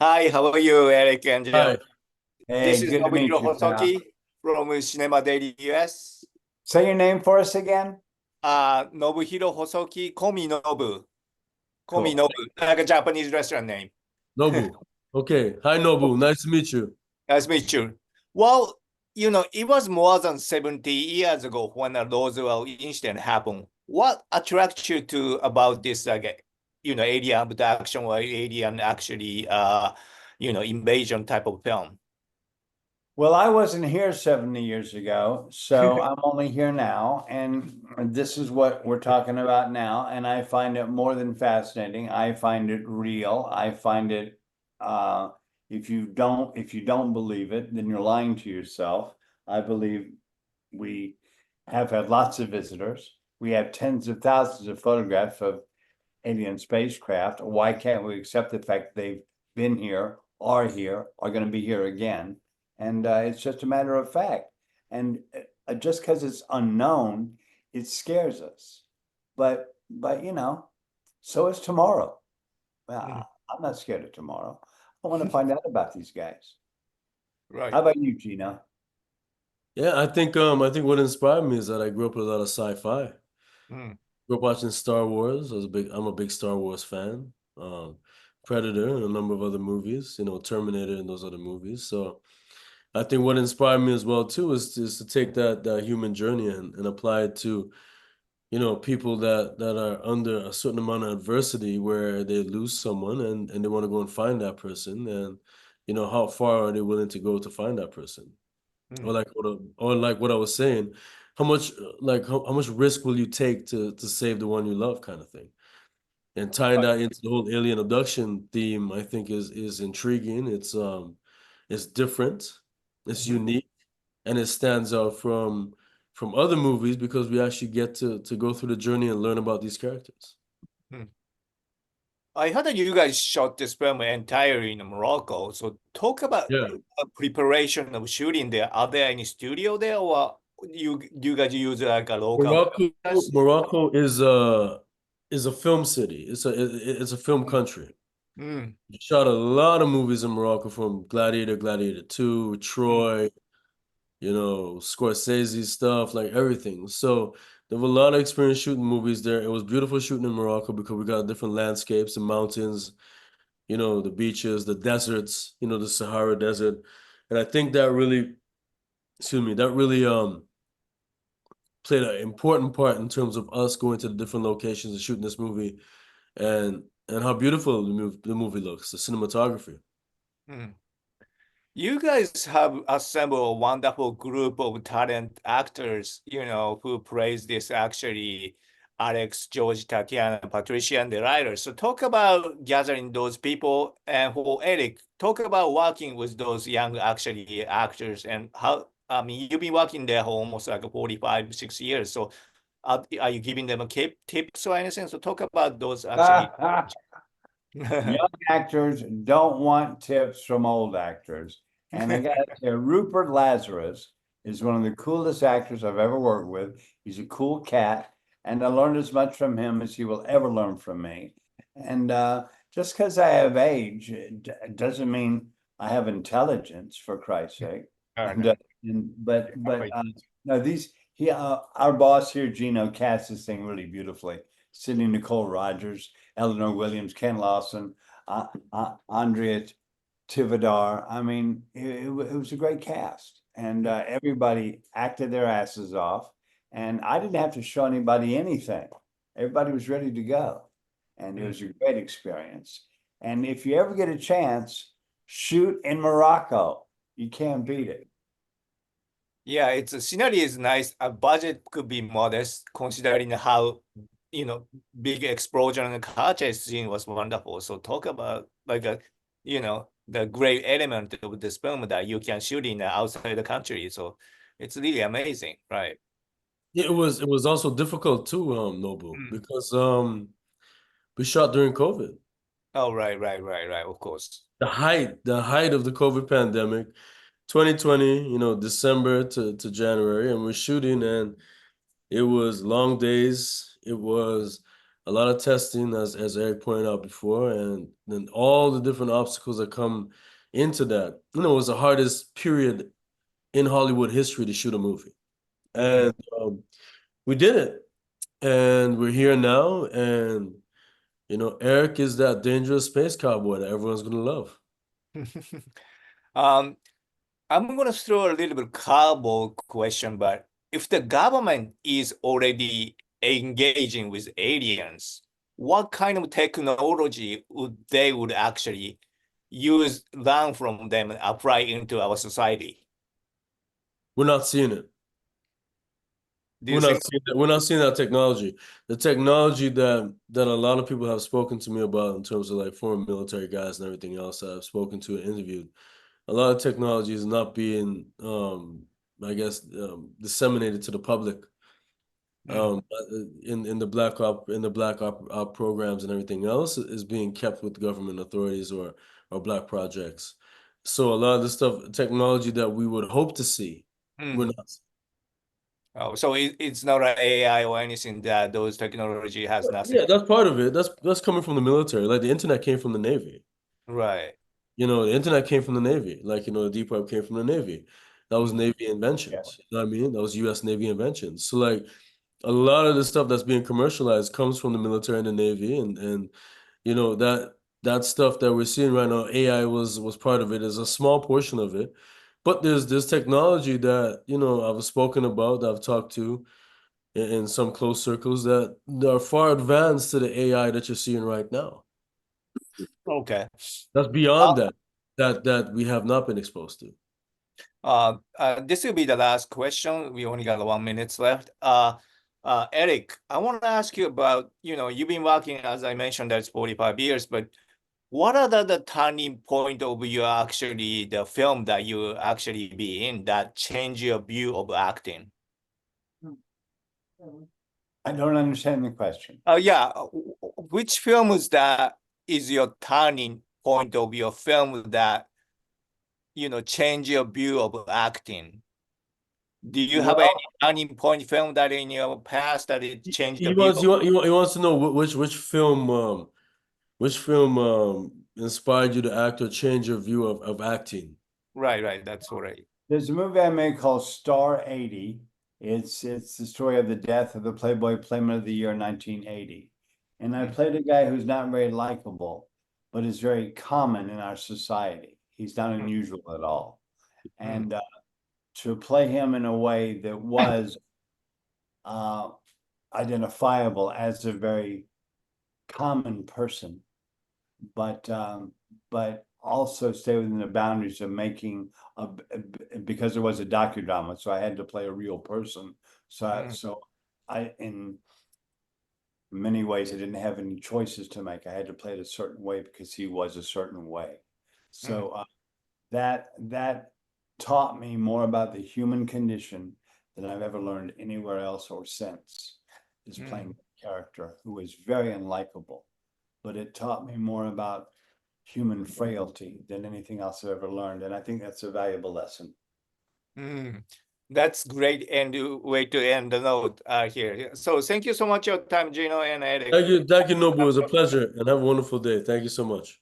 Hi, how are you, Eric and Joe? Hi. This Hey, is good to Nobuhiro meet you, pal. Hosoki from Cinema Daily US. Say your name for us again. Nobuhiro Hosoki, Komi Nobu. Komi Cool. Nobu, like a Japanese restaurant name. Nobu. Okay. Hi, Nobu. Nice to meet you. Nice to meet you. Well, it was more than 70 years ago when a Roswell incident happened. What attracts you to about this, like, alien abduction or alien actually, invasion type of film? Well, I wasn't here 70 years ago, so I'm only here now, and this is what we're talking about now, and I find it more than fascinating. I find it real. I find it if you don't believe it, then you're lying to yourself. I believe we have had lots of visitors. We have tens of thousands of photographs of alien spacecraft. Why can't we accept the fact they've been here, are going to be here again? And it's just a matter of fact. And just because it's unknown, it scares us. But so is tomorrow. Mm, I'm not scared of tomorrow. I want to find out about these guys. How right. about you, Gino? Yeah, I think what inspired me is that I grew up with a lot of sci-fi. Mm. Grew up watching Star Wars. I'm a big Star Wars fan. Um, Predator and a number of other movies, Terminator and those other movies. So I think what inspired me as well too is to take that human journey and apply it to, people that are under a certain amount of adversity where they lose someone and they want to go and find that person and how far are they willing to go to find that person? Or Mm. like what I was saying, how much how much risk will you take to save the one you love, kind of thing. And tying Right. that into the whole alien abduction theme, I think is intriguing. It's different, it's Mhm. unique, and it stands out from other movies because we actually get to go through the journey and learn about these characters. Mm. I heard that you guys shot this film entirely in Morocco. So talk about Yeah. preparation of shooting there. Are there any studio there, or you guys use like a local Morocco actors? Morocco is a film city. It's a film country. Mm. Shot a lot of movies in Morocco, from Gladiator, Gladiator 2, Mm. Troy, Scorsese stuff, like everything. So there were a lot of experience shooting movies there. It was beautiful shooting in Morocco because we got different landscapes, the mountains, the beaches, the deserts, the Sahara Desert. And I think that really, excuse me, that really played an important part in terms of us going to the different locations and shooting this movie, and how beautiful the movie looks, the cinematography. Mm. You guys have assembled a wonderful group of talent actors, who plays this actually Alex, George, Tatiana, Patricia, and the writers. So talk about gathering those people, and for Eric, talk about working with those young actually actors and how, I mean, you've been working there for almost like 45, 6 years. So are you giving them a tips or anything? So talk about those actually. Young actors don't want tips from old actors. And I got to say, Rupert Lazarus is one of the coolest actors I've ever worked with. He's a cool cat, and I learned as much from him as he will ever learn from me. And just because I have age, it doesn't mean I have intelligence, for Christ's sake. Fair And, enough. no, our boss here, Gino, cast this thing really beautifully. Sydney Nicole Rogers, Eleanor Williams, Ken Lawson, Andrea TIVADAR. I mean, it was a great cast, and everybody acted their asses off. And I didn't have to show anybody anything. Everybody was ready to go, and it Mm. was a great experience. And if you ever get a chance, shoot in Morocco. You can't beat it. Yeah, it's a scenery is nice. A budget could be modest considering how, you know, big explosion and car chase scene was wonderful. So talk about like the great element of this film that you can shoot in outside the country. So it's really amazing, right? Yeah, it was also difficult too, Noble, Mm. because we shot during COVID. Oh, right. Of course. The height of the COVID pandemic, 2020, December to January, and we're shooting, and it was long days. It was a lot of testing, as Eric pointed out before, and then all the different obstacles that come into that. You know, it was the hardest period in Hollywood history to shoot a movie, and we did it, and we're here now, and you know, Eric is that dangerous space cowboy that everyone's gonna love. I'm gonna throw a little bit cowboy question, but if the government is already engaging with aliens, what kind of technology would actually use, learn from them, and apply into our society? We're not seeing it. Do you We're not think? seeing that. We're not seeing that technology. The technology that a lot of people have spoken to me about in terms of like foreign military guys and everything else that I've spoken to and interviewed, a lot of technology is not being, I guess, disseminated to the public. In the black op programs and everything else is being kept with government authorities or black projects. So a lot of the stuff, technology that we would hope to see, we're not. Oh, so it's not an AI or anything that those technology has nothing. Yeah, that's part of it. That's coming from the military. Like the internet came from the Navy. Right. You know, the internet came from the Navy. Like, you know, the deep web came from the Navy. That was Navy inventions. You know what I mean? That was US Navy inventions. So like a lot of the stuff that's being commercialized comes from the military and the Navy, and you know that stuff that we're seeing right now, AI was part of it, is a small portion of it. But there's technology that, you know, I've spoken about, that I've talked to in some close circles that are far advanced to the AI that you're seeing right now. Okay. That's beyond that we have not been exposed to. This will be the last question. We only got 1 minute left. Eric, I want to ask you about, you know, you've been working, as I mentioned, that's 45 years, but what are the turning point of your actually the film that you actually be in that change your view of acting? I don't understand the question. Yeah, which film is that is your turning point of your film that, you know, change your view of acting? Do you have any turning point film that in your past that it changed the view? He wants to know which film inspired you to act or change your view of acting. Right, that's right. There's a movie I made called Star 80. It's the story of the death of the Playboy Playmate of the Year 1980. And I played a guy who's not very likable, but is very common in our society. He's not unusual at all. And to play him in a way that was identifiable as a very common person, but also stay within the boundaries of making because it was a docudrama, so I had to play a real person. So I in many ways I didn't have any choices to make. I had to play it a certain way because he was a certain way. So that taught me more about the human condition than I've ever learned anywhere else or since, is playing a character who was very unlikable. But it taught me more about human frailty than anything else I've ever learned. And I think that's a valuable lesson. That's great way to end the note here. So thank you so much for your time, Gino and Eric. Thank you, Nobu. It was a pleasure, and have a wonderful day. Thank you so much.